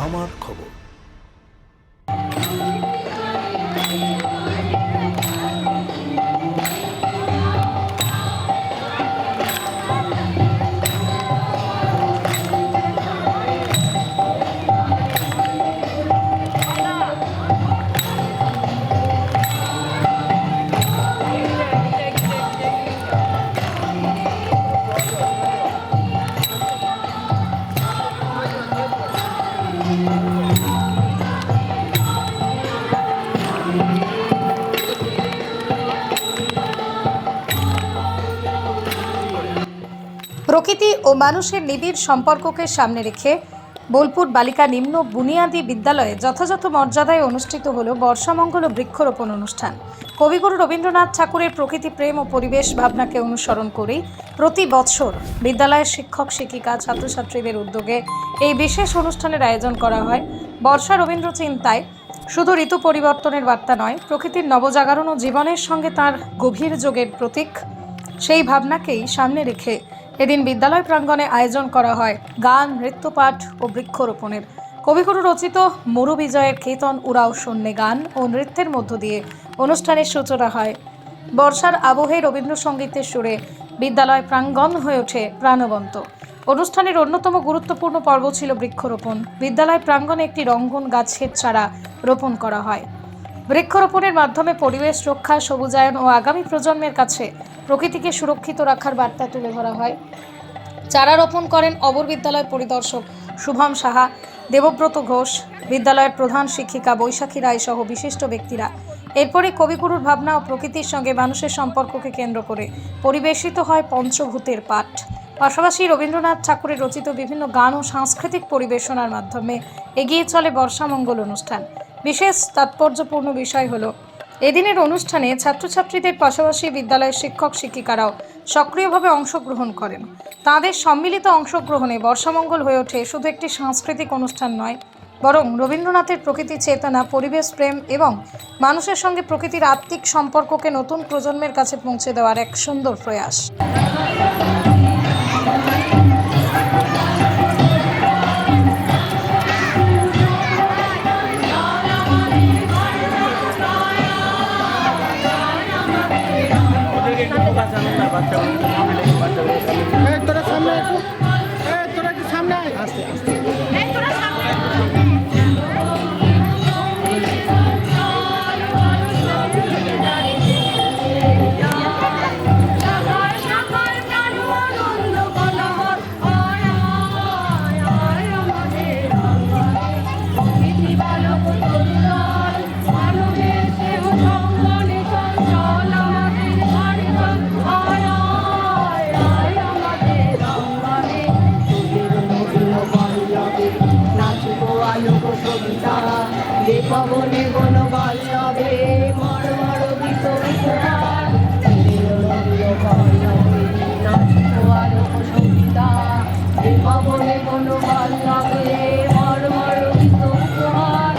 আমার খবর। প্রকৃতি ও মানুষের নিবিড় সম্পর্ককে সামনে রেখে বোলপুর বালিকা নিম্ন বুনিয়াদী বিদ্যালয়ে যথাযথ মর্যাদায় অনুষ্ঠিত হল বর্ষামঙ্গল ও বৃক্ষরোপণ অনুষ্ঠান। কবিগুরু রবীন্দ্রনাথ ঠাকুরের প্রকৃতি প্রেম ও পরিবেশ ভাবনাকে অনুসরণ করেই প্রতি বছর বিদ্যালয়ের শিক্ষক শিক্ষিকা ছাত্রছাত্রীদের উদ্যোগে এই বিশেষ অনুষ্ঠানের আয়োজন করা হয়। বর্ষা রবীন্দ্র চিন্তায় শুধু ঋতু পরিবর্তনের বার্তা নয়, প্রকৃতির নবজাগরণ ও জীবনের সঙ্গে তার গভীর যোগের প্রতীক। সেই ভাবনাকেই সামনে রেখে এদিন বিদ্যালয় প্রাঙ্গণে আয়োজন করা হয় গান, নৃত্যপাঠ ও বৃক্ষরোপণের। কবিগুরু রচিত মরু বিজয়ের কীর্তন উড়াও শূন্যে গান ও নৃত্যের মধ্য দিয়ে অনুষ্ঠানের সূচনা হয়। বর্ষার আবহে রবীন্দ্রসঙ্গীতের সুরে বিদ্যালয় প্রাঙ্গণ হয়ে ওঠে প্রাণবন্ত। অনুষ্ঠানের অন্যতম গুরুত্বপূর্ণ পর্ব ছিল বৃক্ষরোপণ। বিদ্যালয় প্রাঙ্গণে একটি রঙ্গন গাছের চারা রোপণ করা হয়। বৃক্ষরোপণের মাধ্যমে পরিবেশ রক্ষা, সবুজায়ন ও আগামী প্রজন্মের কাছে প্রকৃতিকে সুরক্ষিত রাখার বার্তা তুলে ধরা হয়। চারা রোপণ করেন অবর বিদ্যালয় পরিদর্শক শুভম সাহা, দেবব্রত ঘোষ, বিদ্যালয়ের প্রধান শিক্ষিকা বৈশাখী রায় সহ বিশিষ্ট ব্যক্তিরা। এরপরে কবিগুরুর ভাবনা ও প্রকৃতির সঙ্গে মানুষের সম্পর্ককে কেন্দ্র করে পরিবেশিত হয় পঞ্চভূতের পাঠ। পাশাপাশি রবীন্দ্রনাথ ঠাকুরের রচিত বিভিন্ন গান ও সাংস্কৃতিক পরিবেশনার মাধ্যমে এগিয়ে চলে বর্ষামঙ্গল অনুষ্ঠান। বিশেষ তাৎপর্যপূর্ণ বিষয় হলো এদিনের অনুষ্ঠানে ছাত্রছাত্রীদের পাশাপাশি বিদ্যালয়ের শিক্ষক শিক্ষিকারাও সক্রিয়ভাবে অংশগ্রহণ করেন। তাঁদের সম্মিলিত অংশগ্রহণে বর্ষামঙ্গল হয়ে ওঠে শুধু একটি সাংস্কৃতিক অনুষ্ঠান নয়, বরং রবীন্দ্রনাথের প্রকৃতি চেতনা, পরিবেশ প্রেম এবং মানুষের সঙ্গে প্রকৃতির আত্মিক সম্পর্ককে নতুন প্রজন্মের কাছে পৌঁছে দেওয়ার এক সুন্দর প্রয়াস। তোরা সামনে আসো, তোরা একটু সামনে আয়, আস্তে আস্তে। পবনে বন বল্লভে মর মর গীত উপহার সঙ্গীতা পবনে বন বল্লভে মর মর গীত উপহার।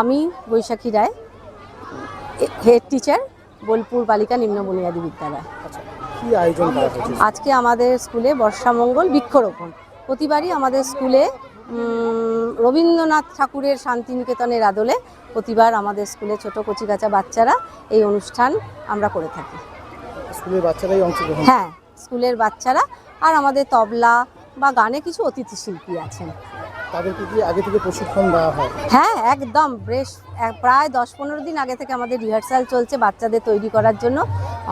আমি বৈশাখী রায়, হেড টিচার, বোলপুর বালিকা নিম্ন বুনিয়াদী বিদ্যালয়। আচ্ছা, কি আয়োজন করা হয়েছে? আজকে আমাদের স্কুলে বর্ষামঙ্গল বৃক্ষরোপণ। প্রতিবারই আমাদের স্কুলে রবীন্দ্রনাথ ঠাকুরের শান্তিনিকেতনের আদলে প্রতিবার আমাদের স্কুলে ছোট কচিকাঁচা বাচ্চারা এই অনুষ্ঠান আমরা করে থাকি। স্কুলের বাচ্চারাই অংশগ্রহণ? হ্যাঁ, স্কুলের বাচ্চারা, আর আমাদের তবলা বা গানে কিছু অতিথি শিল্পী আছেন। তাদেরকে কি আগে থেকে প্রশিক্ষণ দেওয়া হয়? হ্যাঁ, একদম প্রায় 10-15 দিন আগে থেকে আমাদের রিহার্সাল চলছে বাচ্চাদের তৈরি করার জন্য।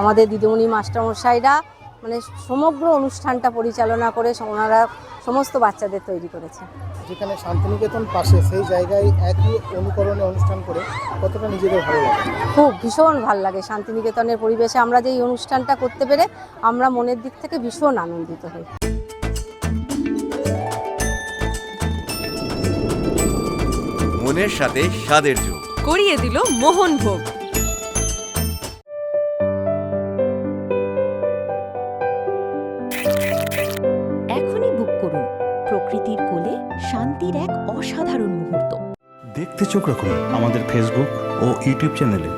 আমাদের দিদিমণি মাস্টারমশাইরা মানে সমগ্র অনুষ্ঠানটা পরিচালনা করে ওনারা সমস্ত বাচ্চাদের তৈরি করেছে। যেখানে শান্তিনিকেতন পাশে, সেই জায়গায় একই অনুকরণে অনুষ্ঠান করে কতটা নিজেদের ভালো লাগে? খুব ভীষণ ভাল লাগে শান্তিনিকেতনের পরিবেশে আমরা যে এই অনুষ্ঠানটা করতে পেরে আমরা মনের দিক থেকে ভীষণ আনন্দিত হই। মনের সাথে স্বাদের যোগ করিয়ে দিল মোহনভোগ। এখনই বুক করুন প্রকৃতির কোলে শান্তির এক অসাধারণ মুহূর্ত। দেখতে চোখ রাখুন আমাদের ফেসবুক ও ইউটিউব চ্যানেলে।